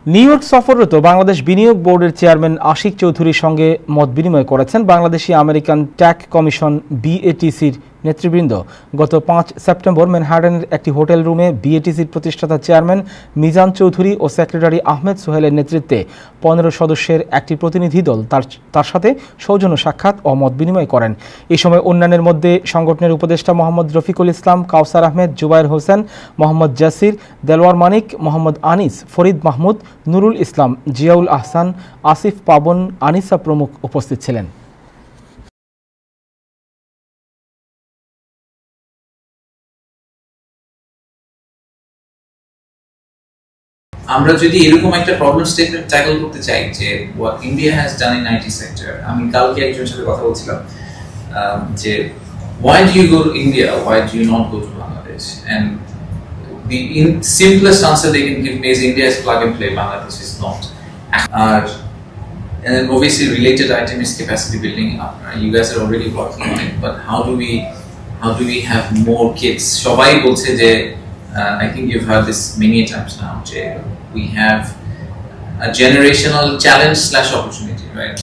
New York সফররত বাংলাদেশ বিনিয়োগ বোর্ডের চেয়ারম্যান আশিক চৌধুরীর সঙ্গে মত বিনিময় করেছেন বাংলাদেশি আমেরিকান ট্যাক কমিশন বিএটিসির নেতৃবৃন্দ। গত ৫ সেপ্টেম্বর ম্যানহাটনের একটি হোটেল রুমে বিএটিসির প্রতিষ্ঠাতা চেয়ারম্যান মিজান চৌধুরী ও সেক্রেটারি আহমেদ সোহেলের নেতৃত্বে ১৫ সদস্যের একটি প্রতিনিধি দল তার সাথে সৌজন্য সাক্ষাৎ ও মত বিনিময় করেন। এই সময় অন্যান্যের মধ্যে সংগঠনের উপদেষ্টা মোহাম্মদ রফিকুল ইসলাম, কাউসার আহমেদ, জুবায়ের হোসেন, মোহাম্মদ জাসির, দেলোয়ার মানিক, মোহাম্মদ আনিস, ফরিদ মাহমুদ, নুরুল ইসলাম, জিয়াউল আহসান, আসিফ পাবন, আনিসা প্রমুখ উপস্থিত ছিলেন। আমরা যদি এরকম একটা প্রবলেম স্টেটমেন্ট ট্যাকল করতে চাই যে what India has done in IT sector, আমি কালকে একজনের সাথে কথা বলছিলাম যে why do you go to India, why do you not go to Bangladesh, and the simplest answer they can give me is India is plug and play, Bangladesh is not. And then obviously related item is capacity building. You guys are already working on it, but how do we have more kids? সবাই বলছে যে I think you've heard this many times now, we have a generational challenge / opportunity, right?